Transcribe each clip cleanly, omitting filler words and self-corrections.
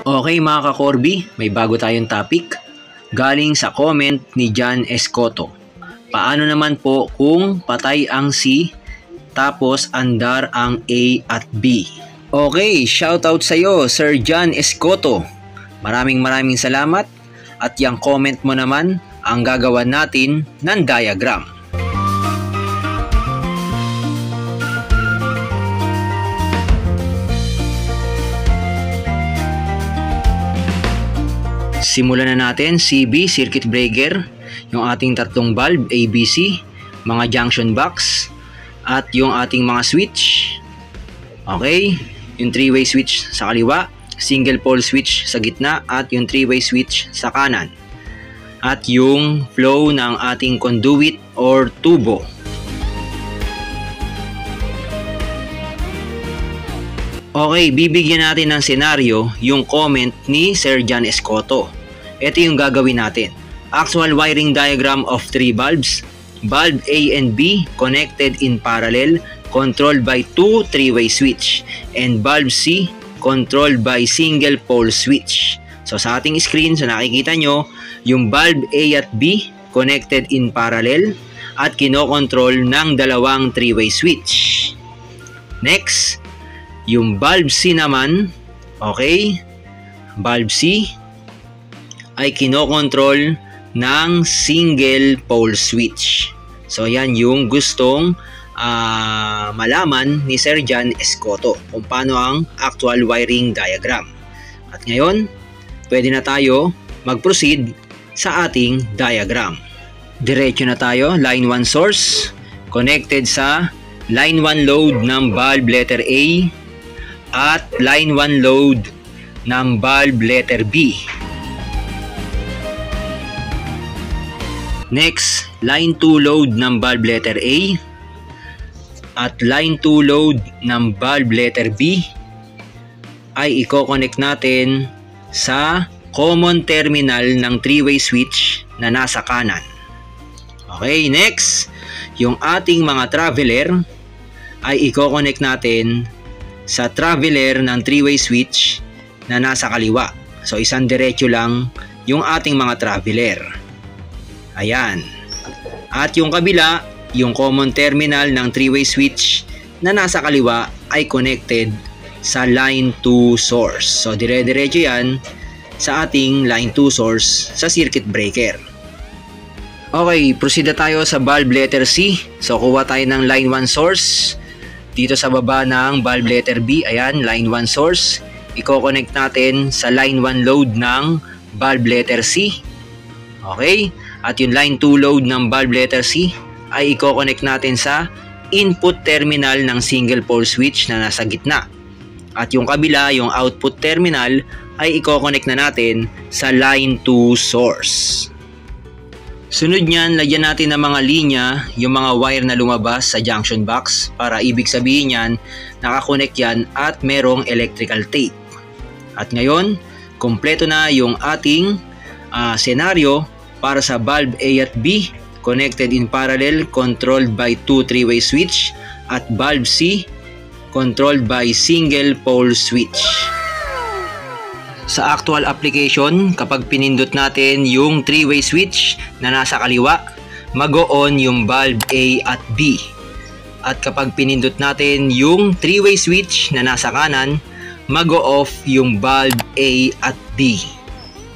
Okay mga ka-Corby, may bago tayong topic. Galing sa comment ni John Escoto. Paano naman po kung patay ang C tapos andar ang A at B? Okay, shoutout sa iyo Sir John Escoto. Maraming salamat at yung comment mo naman ang gagawan natin ng diagram. Simulan na natin. CB, circuit breaker, yung ating tatlong bulb, ABC, mga junction box, at yung ating mga switch. Okay, yung 3-way switch sa kaliwa, single pole switch sa gitna, at yung 3-way switch sa kanan. At yung flow ng ating conduit or tubo. Okay, bibigyan natin ng senaryo yung comment ni Sir John Escoto. Ito yung gagawin natin. Actual wiring diagram of 3 bulbs. Bulb A and B connected in parallel, controlled by 2 3-way switch. And bulb C controlled by single pole switch. So sa ating screen, so nakikita nyo, yung bulb A at B connected in parallel at kinokontrol ng dalawang 3-way switch. Next, yung bulb C naman, okay, bulb C ay kinokontrol ng single pole switch. So yan yung gustong malaman ni Sir John Escoto kung paano ang actual wiring diagram. At ngayon, pwede na tayo mag-proceed sa ating diagram. Diretso na tayo, line 1 source connected sa line 1 load ng bulb letter A at line 1 load ng bulb letter B. Next, line 2 load ng bulb letter A at line 2 load ng bulb letter B ay i-connect natin sa common terminal ng 3-way switch na nasa kanan. Okay, next, yung ating mga traveler ay i-connect natin sa traveler ng 3-way switch na nasa kaliwa. So isang diretso lang yung ating mga traveler. Ayan. At yung kabila, yung common terminal ng 3-way switch na nasa kaliwa ay connected sa line 2 source. So dire-diretso yan sa ating line 2 source sa circuit breaker. Okay, proceed na tayo sa bulb letter C. So kuha tayo ng line 1 source dito sa baba ng bulb letter B. Ayan, line 1 source. I-connect natin sa line 1 load ng bulb letter C. Okay? At yung line 2 load ng bulb letter C ay i-connect natin sa input terminal ng single pole switch na nasa gitna. At yung kabila, yung output terminal, ay i-connect na natin sa line 2 source. Sunod niyan, lagyan natin ng mga linya yung mga wire na lumabas sa junction box para ibig sabihin yan, nakakonect yan at merong electrical tape. At ngayon, kompleto na yung ating senaryo para sa bulb A at B connected in parallel, controlled by 2 3-way switch, at bulb C controlled by single pole switch. Sa actual application, kapag pinindot natin yung 3-way switch na nasa kaliwa, mag-on yung bulb A at B. At kapag pinindot natin yung 3-way switch na nasa kanan, mag-off yung bulb A at B.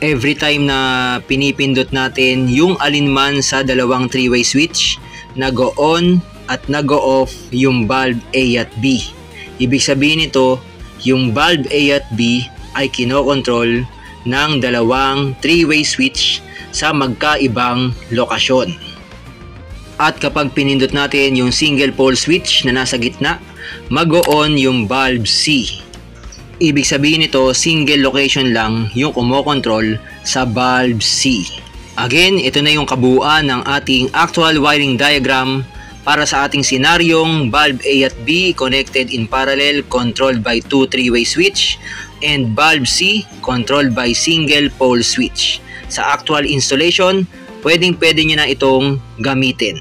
Every time na pinipindot natin yung alinman sa dalawang 3-way switch, nag-on at nag-off yung bulb A at B. Ibig sabihin nito, yung bulb A at B ay kinokontrol ng dalawang 3-way switch sa magkaibang lokasyon. At kapag pinindot natin yung single pole switch na nasa gitna, mag-on yung bulb C. Ibig sabihin nito, single location lang yung kumokontrol sa bulb C. Again, ito na yung kabuuan ng ating actual wiring diagram para sa ating senaryong bulb A at B connected in parallel, controlled by 2 3-way switch, and bulb C controlled by single pole switch. Sa actual installation, pwedeng nyo na itong gamitin.